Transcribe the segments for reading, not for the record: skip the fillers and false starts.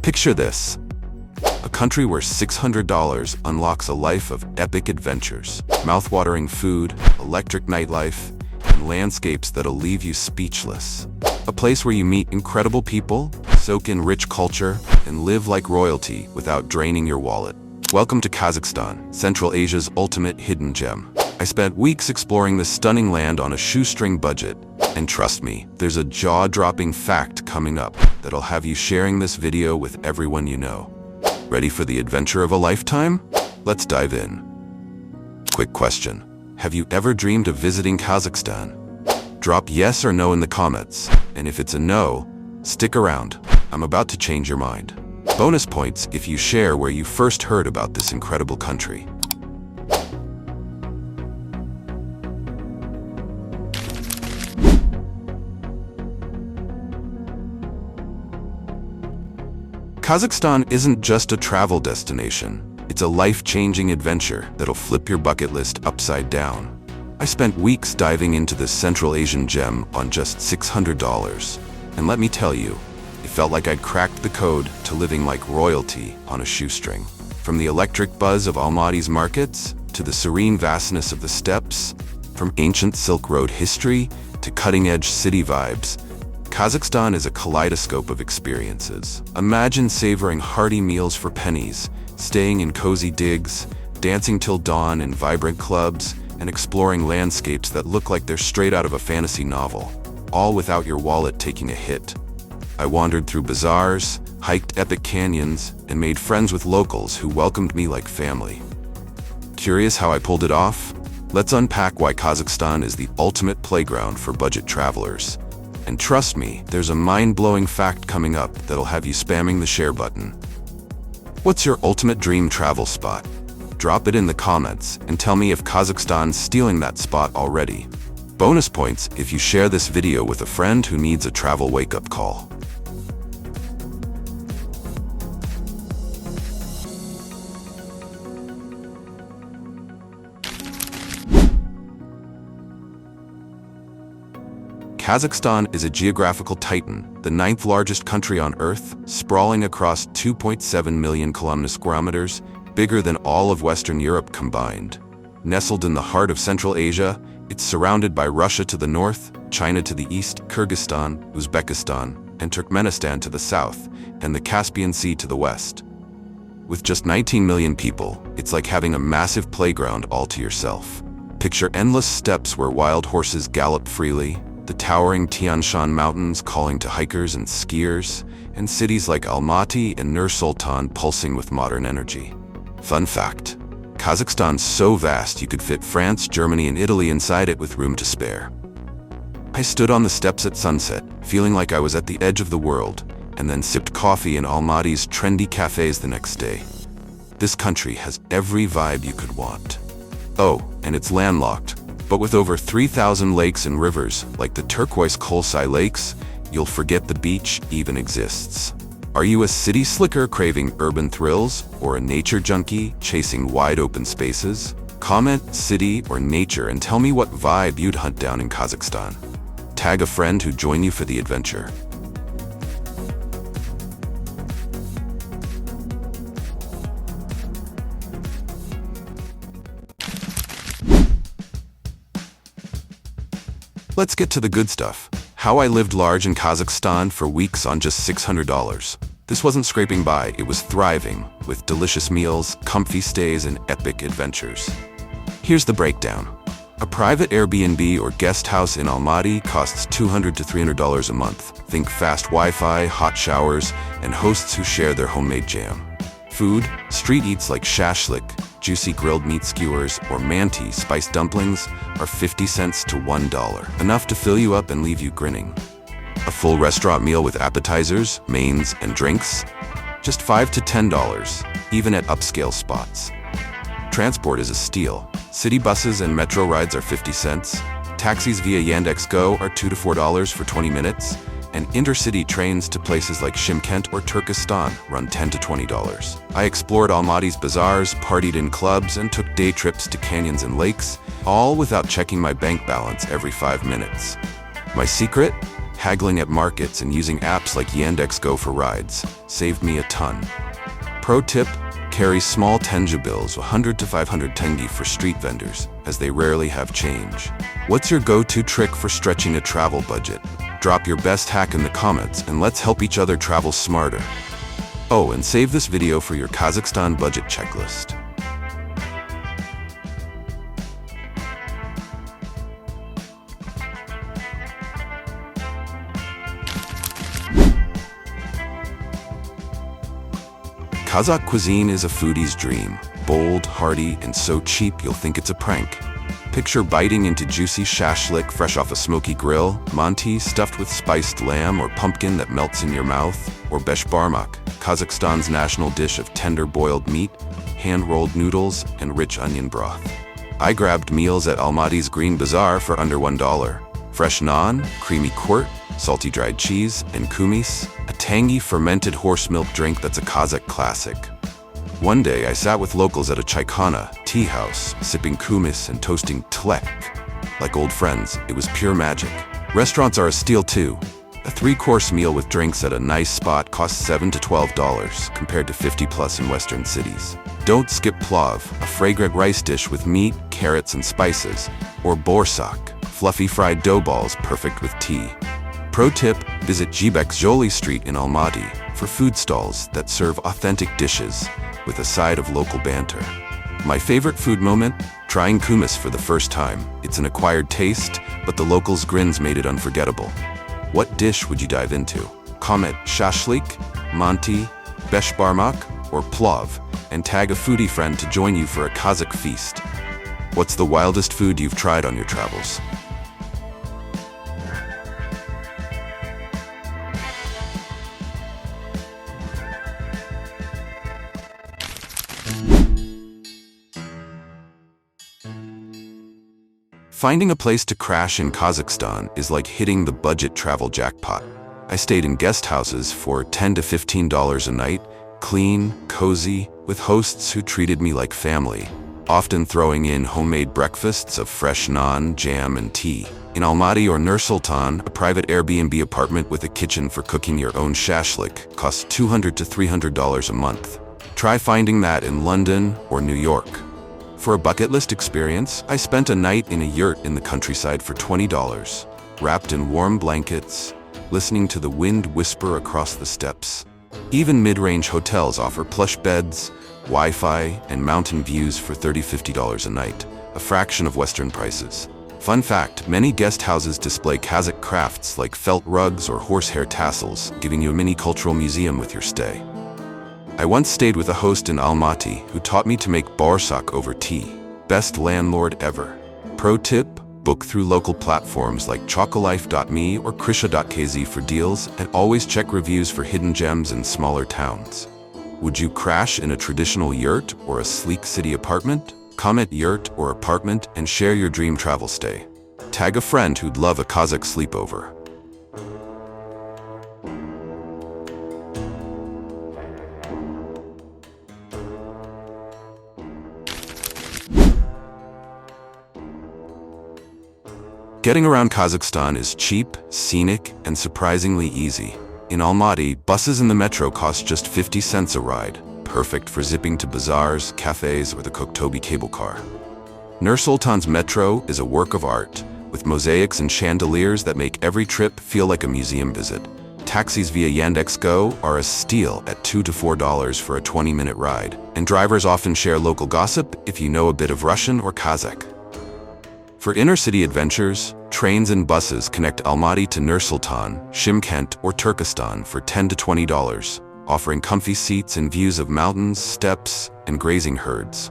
Picture this: a country where $600 unlocks a life of epic adventures, mouth-watering food, electric nightlife, and landscapes that'll leave you speechless. A place where you meet incredible people, soak in rich culture, and live like royalty without draining your wallet. Welcome to Kazakhstan, Central Asia's ultimate hidden gem. I spent weeks exploring this stunning land on a shoestring budget, and trust me, there's a jaw-dropping fact coming up that'll have you sharing this video with everyone you know. Ready for the adventure of a lifetime? Let's dive in. Quick question: have you ever dreamed of visiting Kazakhstan? Drop yes or no in the comments, and if it's a no, stick around. I'm about to change your mind. Bonus points if you share where you first heard about this incredible country. Kazakhstan isn't just a travel destination. It's a life-changing adventure that'll flip your bucket list upside down. I spent weeks diving into this Central Asian gem on just $600. And let me tell you, it felt like I'd cracked the code to living like royalty on a shoestring. From the electric buzz of Almaty's markets, to the serene vastness of the steppes, from ancient Silk Road history to cutting-edge city vibes, Kazakhstan is a kaleidoscope of experiences. Imagine savoring hearty meals for pennies, staying in cozy digs, dancing till dawn in vibrant clubs, and exploring landscapes that look like they're straight out of a fantasy novel, all without your wallet taking a hit. I wandered through bazaars, hiked epic canyons, and made friends with locals who welcomed me like family. Curious how I pulled it off? Let's unpack why Kazakhstan is the ultimate playground for budget travelers. And trust me, there's a mind-blowing fact coming up that'll have you spamming the share button. What's your ultimate dream travel spot? Drop it in the comments and tell me if Kazakhstan's stealing that spot already. Bonus points if you share this video with a friend who needs a travel wake-up call. Kazakhstan is a geographical titan, the 9th largest country on Earth, sprawling across 2.7 million kilometers, bigger than all of Western Europe combined. Nestled in the heart of Central Asia, it's surrounded by Russia to the north, China to the east, Kyrgyzstan, Uzbekistan, and Turkmenistan to the south, and the Caspian Sea to the west. With just 19 million people, it's like having a massive playground all to yourself. Picture endless steppes where wild horses gallop freely, the towering Tian Shan Mountains calling to hikers and skiers, and cities like Almaty and Nur-Sultan pulsing with modern energy. Fun fact: Kazakhstan's so vast you could fit France, Germany, and Italy inside it with room to spare. I stood on the steps at sunset, feeling like I was at the edge of the world, and then sipped coffee in Almaty's trendy cafes the next day. This country has every vibe you could want. Oh, and it's landlocked. But with over 3,000 lakes and rivers, like the turquoise Kolsai Lakes, you'll forget the beach even exists. Are you a city slicker craving urban thrills, or a nature junkie chasing wide-open spaces? Comment city or nature and tell me what vibe you'd hunt down in Kazakhstan. Tag a friend who'd join you for the adventure. Let's get to the good stuff. How I lived large in Kazakhstan for weeks on just $600. This wasn't scraping by, it was thriving, with delicious meals, comfy stays, and epic adventures. Here's the breakdown. A private Airbnb or guest house in Almaty costs $200 to $300 a month. Think fast Wi-Fi, hot showers, and hosts who share their homemade jam. Food, street eats like shashlik, juicy grilled meat skewers, or manti spiced dumplings are 50 cents to $1, enough to fill you up and leave you grinning. A full restaurant meal with appetizers, mains, and drinks? Just $5 to $10, even at upscale spots. Transport is a steal. City buses and metro rides are 50 cents. Taxis via Yandex.Go are $2 to $4 for 20 minutes. And intercity trains to places like Shymkent or Turkestan run $10 to $20. I explored Almaty's bazaars, partied in clubs, and took day trips to canyons and lakes, all without checking my bank balance every 5 minutes. My secret? Haggling at markets and using apps like Yandex.Go for rides saved me a ton. Pro tip, carry small tenga bills, 100 to 500 tenge for street vendors, as they rarely have change. What's your go-to trick for stretching a travel budget? Drop your best hack in the comments and let's help each other travel smarter. Oh, and save this video for your Kazakhstan budget checklist. Kazakh cuisine is a foodie's dream. Bold, hearty, and so cheap you'll think it's a prank. Picture biting into juicy shashlik fresh off a smoky grill, manti stuffed with spiced lamb or pumpkin that melts in your mouth, or beshbarmak, Kazakhstan's national dish of tender boiled meat, hand-rolled noodles, and rich onion broth. I grabbed meals at Almaty's Green Bazaar for under $1. Fresh naan, creamy quert, salty dried cheese, and kumis, a tangy fermented horse milk drink that's a Kazakh classic. One day, I sat with locals at a chaikhana, tea house, sipping kumis and toasting tlek. Like old friends, it was pure magic. Restaurants are a steal too. A 3-course meal with drinks at a nice spot costs $7 to $12, compared to $50+ in Western cities. Don't skip plov, a fragrant rice dish with meat, carrots, and spices, or borsak, fluffy fried dough balls perfect with tea. Pro tip, visit Jibek Jolie Street in Almaty for food stalls that serve authentic dishes with a side of local banter. My favorite food moment? Trying kumis for the first time. It's an acquired taste, but the locals' grins made it unforgettable. What dish would you dive into? Comment shashlik, manti, beshbarmak, or plov, and tag a foodie friend to join you for a Kazakh feast. What's the wildest food you've tried on your travels? Finding a place to crash in Kazakhstan is like hitting the budget travel jackpot. I stayed in guest houses for $10 to $15 a night, clean, cozy, with hosts who treated me like family, often throwing in homemade breakfasts of fresh naan, jam, and tea. In Almaty or Nur-Sultan, a private Airbnb apartment with a kitchen for cooking your own shashlik costs $200 to $300 a month. Try finding that in London or New York. For a bucket list experience, I spent a night in a yurt in the countryside for $20, wrapped in warm blankets, listening to the wind whisper across the steppes. Even mid-range hotels offer plush beds, Wi-Fi, and mountain views for $30 to $50 a night, a fraction of Western prices. Fun fact, many guest houses display Kazakh crafts like felt rugs or horsehair tassels, giving you a mini cultural museum with your stay. I once stayed with a host in Almaty who taught me to make borsak over tea. Best landlord ever. Pro tip, book through local platforms like chocolife.me or krisha.kz for deals, and always check reviews for hidden gems in smaller towns. Would you crash in a traditional yurt or a sleek city apartment? Comment yurt or apartment and share your dream travel stay. Tag a friend who'd love a Kazakh sleepover. Getting around Kazakhstan is cheap, scenic, and surprisingly easy. In Almaty, buses in the metro cost just 50 cents a ride, perfect for zipping to bazaars, cafes, or the Koktoubi cable car. Nur-Sultan's metro is a work of art, with mosaics and chandeliers that make every trip feel like a museum visit. Taxis via Yandex.Go are a steal at $2 to $4 for a 20-minute ride, and drivers often share local gossip if you know a bit of Russian or Kazakh. For inner-city adventures, trains and buses connect Almaty to Nur-Sultan, Shymkent, or Turkestan for $10 to $20, offering comfy seats and views of mountains, steppes, and grazing herds.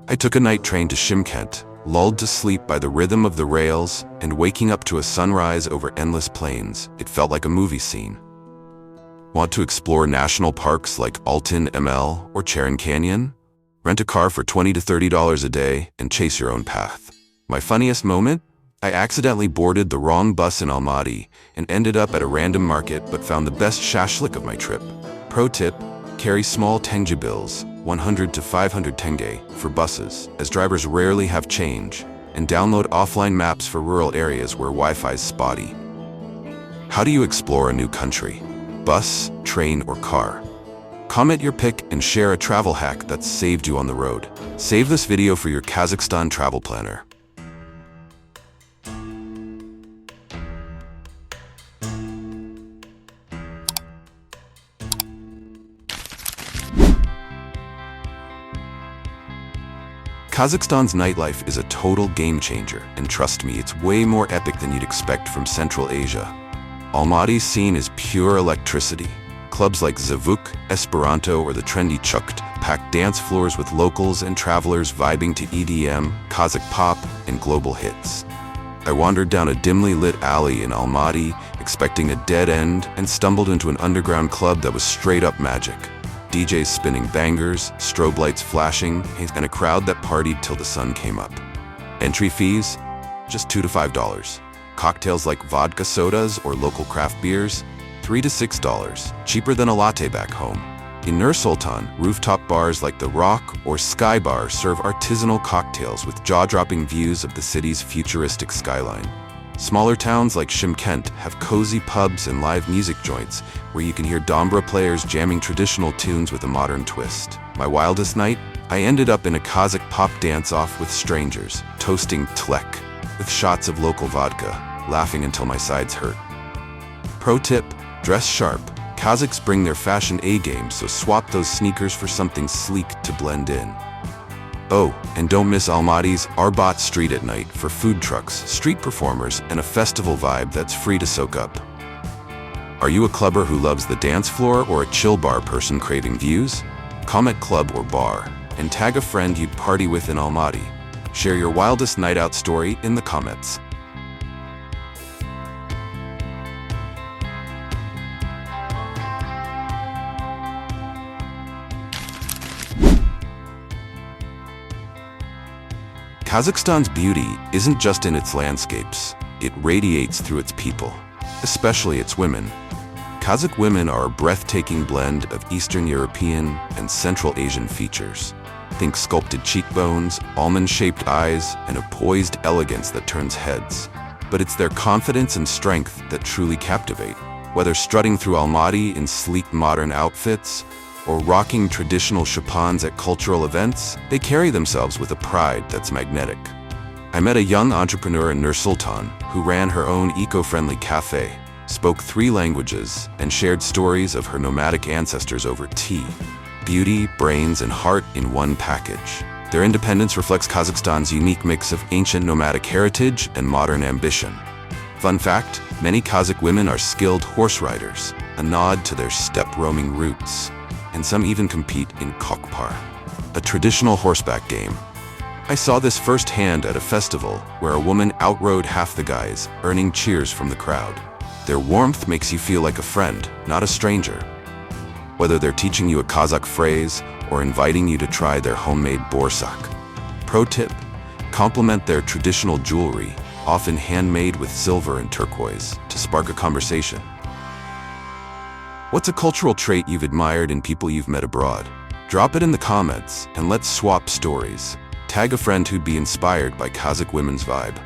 I took a night train to Shymkent, lulled to sleep by the rhythm of the rails and waking up to a sunrise over endless plains. It felt like a movie scene. Want to explore national parks like Altyn ML or Charon Canyon? Rent a car for $20 to $30 a day and chase your own path. My funniest moment? I accidentally boarded the wrong bus in Almaty and ended up at a random market but found the best shashlik of my trip. Pro tip, carry small tenge bills, 100 to 500 tenge, for buses, as drivers rarely have change, and download offline maps for rural areas where Wi-Fi is spotty. How do you explore a new country? Bus, train, or car? Comment your pick and share a travel hack that's saved you on the road. Save this video for your Kazakhstan travel planner. Kazakhstan's nightlife is a total game changer, and trust me, it's way more epic than you'd expect from Central Asia. Almaty's scene is pure electricity. Clubs like Zavuk, Esperanto, or the trendy Chukt pack dance floors with locals and travelers vibing to EDM, Kazakh pop, and global hits. I wandered down a dimly lit alley in Almaty, expecting a dead end, and stumbled into an underground club that was straight up magic. DJs spinning bangers, strobe lights flashing, and a crowd that partied till the sun came up. Entry fees? Just $2 to $5. Cocktails like vodka sodas or local craft beers? $3 to $6, cheaper than a latte back home. In Nur Sultan, rooftop bars like The Rock or Sky Bar serve artisanal cocktails with jaw-dropping views of the city's futuristic skyline. Smaller towns like Shymkent have cozy pubs and live music joints where you can hear dombra players jamming traditional tunes with a modern twist. My wildest night? I ended up in a Kazakh pop dance-off with strangers, toasting tlek with shots of local vodka, laughing until my sides hurt. Pro tip: dress sharp. Kazakhs bring their fashion A-game, so swap those sneakers for something sleek to blend in. Oh, and don't miss Almaty's Arbat Street at night for food trucks, street performers, and a festival vibe that's free to soak up. Are you a clubber who loves the dance floor or a chill bar person craving views? Comment club or bar, and tag a friend you'd party with in Almaty. Share your wildest night out story in the comments. Kazakhstan's beauty isn't just in its landscapes, it radiates through its people, especially its women. Kazakh women are a breathtaking blend of Eastern European and Central Asian features. Think sculpted cheekbones, almond-shaped eyes, and a poised elegance that turns heads. But it's their confidence and strength that truly captivate. Whether strutting through Almaty in sleek modern outfits, or rocking traditional chapans at cultural events, they carry themselves with a pride that's magnetic. I met a young entrepreneur in Nur Sultan who ran her own eco-friendly cafe, spoke 3 languages, and shared stories of her nomadic ancestors over tea. Beauty, brains, and heart in one package. Their independence reflects Kazakhstan's unique mix of ancient nomadic heritage and modern ambition. Fun fact, many Kazakh women are skilled horse riders, a nod to their steppe-roaming roots. And some even compete in kokpar, a traditional horseback game. I saw this firsthand at a festival where a woman outrode half the guys, earning cheers from the crowd. Their warmth makes you feel like a friend, not a stranger. Whether they're teaching you a Kazakh phrase or inviting you to try their homemade borsak. Pro tip: compliment their traditional jewelry, often handmade with silver and turquoise, to spark a conversation. What's a cultural trait you've admired in people you've met abroad? Drop it in the comments and let's swap stories. Tag a friend who'd be inspired by Kazakh women's vibe.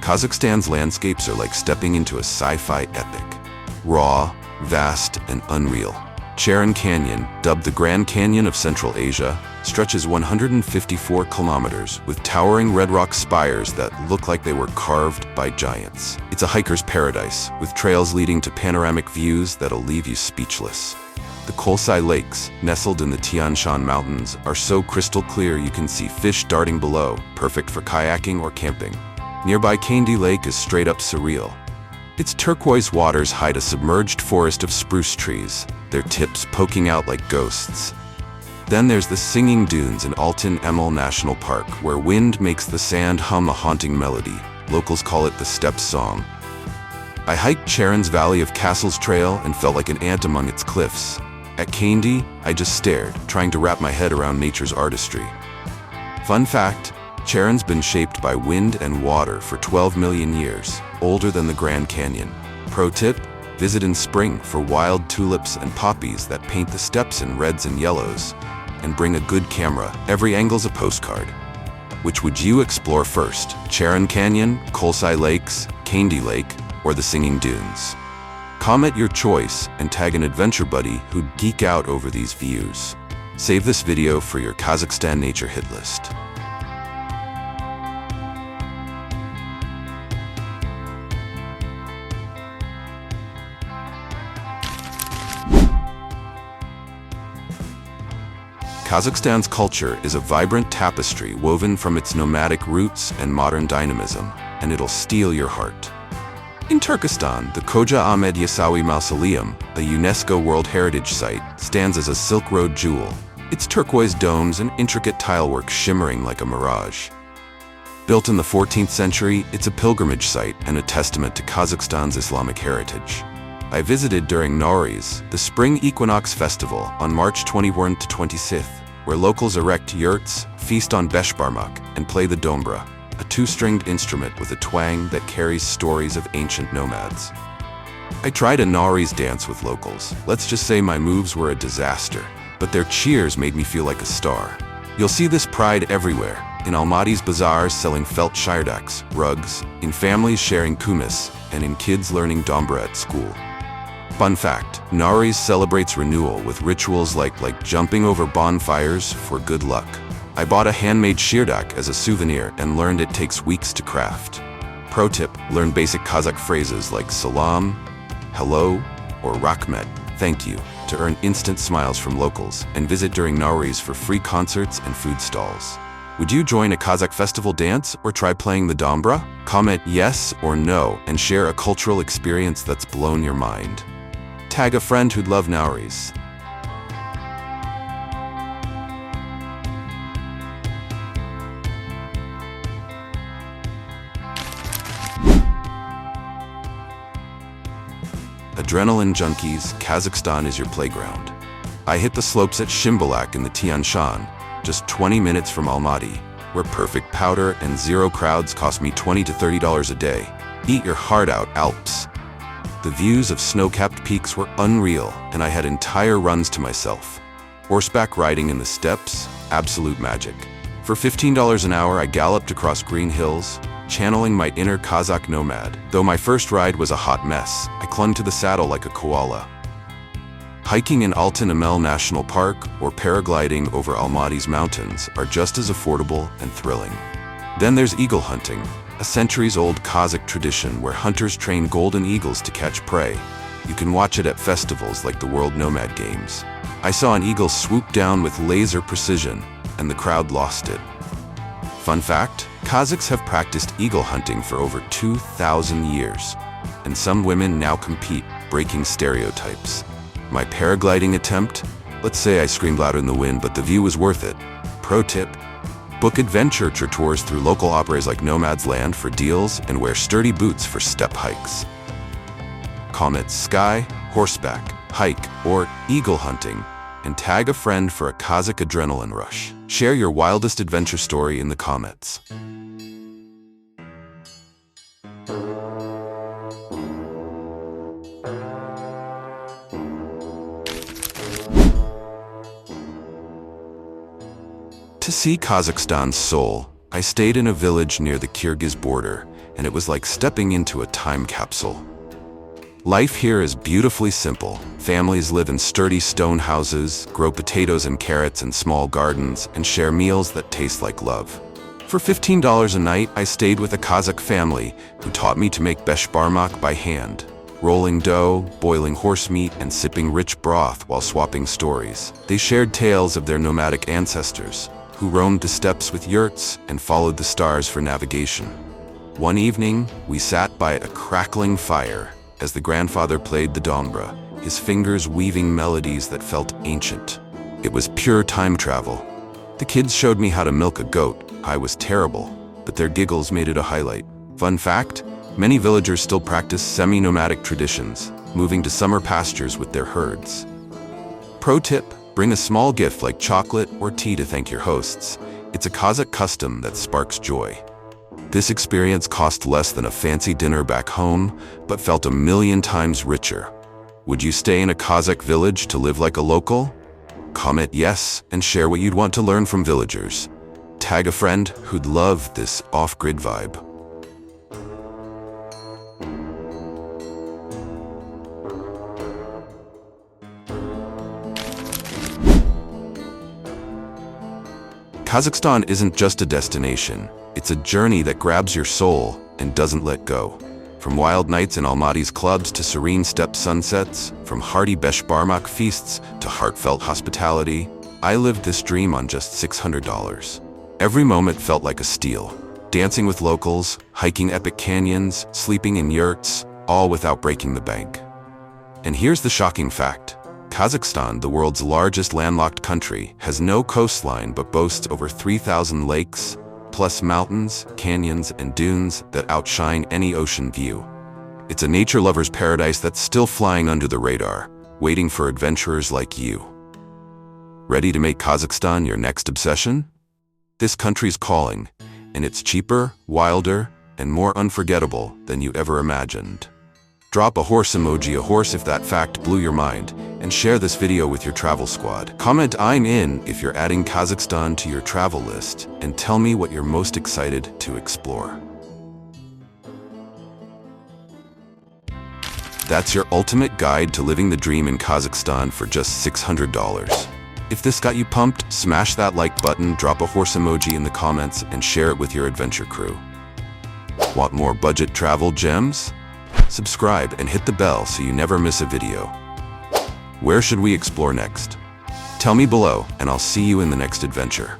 Kazakhstan's landscapes are like stepping into a sci-fi epic. Raw, vast, and unreal. Charan Canyon, dubbed the Grand Canyon of Central Asia, stretches 154 kilometers with towering red rock spires that look like they were carved by giants. It's a hiker's paradise, with trails leading to panoramic views that'll leave you speechless. The Kolsai Lakes, nestled in the Tian Shan Mountains, are so crystal clear you can see fish darting below, perfect for kayaking or camping. Nearby Kandy Lake is straight up surreal. Its turquoise waters hide a submerged forest of spruce trees, their tips poking out like ghosts. Then there's the singing dunes in Altan Emel National Park, where wind makes the sand hum a haunting melody. Locals call it the steppe song. I hiked Charan's Valley of Castles Trail and felt like an ant among its cliffs. At Kandy, I just stared, trying to wrap my head around nature's artistry. Fun fact, Charan's been shaped by wind and water for 12 million years, older than the Grand Canyon. Pro tip, Visit in spring for wild tulips and poppies that paint the steppes in reds and yellows. And bring a good camera, every angle's a postcard. Which would you explore first? Charon Canyon, Kolsai Lakes, Kandy Lake, or the Singing Dunes? Comment your choice and tag an adventure buddy who'd geek out over these views. Save this video for your Kazakhstan nature hit list. Kazakhstan's culture is a vibrant tapestry woven from its nomadic roots and modern dynamism, and it'll steal your heart. In Turkestan, the Khoja Ahmed Yasawi Mausoleum, a UNESCO World Heritage Site, stands as a Silk Road jewel, its turquoise domes and intricate tilework shimmering like a mirage. Built in the 14th century, it's a pilgrimage site and a testament to Kazakhstan's Islamic heritage. I visited during Nowruz, the spring equinox festival, on March 21 to 25th, where locals erect yurts, feast on beshbarmak, and play the dombra, a two-stringed instrument with a twang that carries stories of ancient nomads. I tried a Nowruz dance with locals. Let's just say my moves were a disaster, but their cheers made me feel like a star. You'll see this pride everywhere, in Almaty's bazaars selling felt shirdaks, rugs, in families sharing kumis, and in kids learning dombra at school. Fun fact, Nowruz celebrates renewal with rituals like jumping over bonfires for good luck. I bought a handmade shirdak as a souvenir and learned it takes weeks to craft. Pro tip, learn basic Kazakh phrases like salam, hello, or rakhmet, thank you, to earn instant smiles from locals, and visit during Nowruz for free concerts and food stalls. Would you join a Kazakh festival dance or try playing the dombra? Comment yes or no and share a cultural experience that's blown your mind. Tag a friend who'd love Nowruz. Adrenaline junkies, Kazakhstan is your playground. I hit the slopes at Shimbalak in the Tian Shan, just 20 minutes from Almaty, where perfect powder and zero crowds cost me $20 to $30 a day. Eat your heart out, Alps. The views of snow-capped peaks were unreal, and I had entire runs to myself. Horseback riding in the steppes, absolute magic. For $15 an hour, I galloped across green hills, channeling my inner Kazakh nomad. Though my first ride was a hot mess, I clung to the saddle like a koala. Hiking in Altan Amel National Park or paragliding over Almaty's mountains are just as affordable and thrilling. Then there's eagle hunting, a centuries-old Kazakh tradition where hunters train golden eagles to catch prey. You can watch it at festivals like the World Nomad Games. I saw an eagle swoop down with laser precision, and the crowd lost it. Fun fact, Kazakhs have practiced eagle hunting for over 2,000 years, and some women now compete, breaking stereotypes. My paragliding attempt? Let's say I screamed louder in the wind, but the view was worth it. Pro tip, book adventure tours through local operators like Nomad's Land for deals and wear sturdy boots for steppe hikes. Comment sky, horseback, hike, or eagle hunting, and tag a friend for a Kazakh adrenaline rush. Share your wildest adventure story in the comments. To see Kazakhstan's soul, I stayed in a village near the Kyrgyz border, and it was like stepping into a time capsule. Life here is beautifully simple. Families live in sturdy stone houses, grow potatoes and carrots in small gardens, and share meals that taste like love. For $15 a night, I stayed with a Kazakh family who taught me to make beshbarmak by hand, rolling dough, boiling horse meat, and sipping rich broth while swapping stories. They shared tales of their nomadic ancestors, who roamed the steppes with yurts and followed the stars for navigation. One evening, we sat by a crackling fire as the grandfather played the dombra, his fingers weaving melodies that felt ancient. It was pure time travel. The kids showed me how to milk a goat. I was terrible, but their giggles made it a highlight. Fun fact, many villagers still practice semi-nomadic traditions, moving to summer pastures with their herds. Pro tip, bring a small gift like chocolate or tea to thank your hosts. It's a Kazakh custom that sparks joy. This experience cost less than a fancy dinner back home, but felt a million times richer. Would you stay in a Kazakh village to live like a local? Comment yes and share what you'd want to learn from villagers. Tag a friend who'd love this off-grid vibe. Kazakhstan isn't just a destination, it's a journey that grabs your soul and doesn't let go. From wild nights in Almaty's clubs to serene steppe sunsets, from hearty beshbarmak feasts to heartfelt hospitality, I lived this dream on just $600. Every moment felt like a steal. Dancing with locals, hiking epic canyons, sleeping in yurts, all without breaking the bank. And here's the shocking fact. Kazakhstan, the world's largest landlocked country, has no coastline but boasts over 3,000 lakes, plus mountains, canyons, and dunes that outshine any ocean view. It's a nature lover's paradise that's still flying under the radar, waiting for adventurers like you. Ready to make Kazakhstan your next obsession? This country's calling, and it's cheaper, wilder, and more unforgettable than you ever imagined. Drop a horse emoji, a horse if that fact blew your mind, and share this video with your travel squad. Comment "I'm in" if you're adding Kazakhstan to your travel list, and tell me what you're most excited to explore. That's your ultimate guide to living the dream in Kazakhstan for just $600. If this got you pumped, smash that like button, drop a horse emoji in the comments, and share it with your adventure crew. Want more budget travel gems? Subscribe and hit the bell so you never miss a video. Where should we explore next? Tell me below, and I'll see you in the next adventure.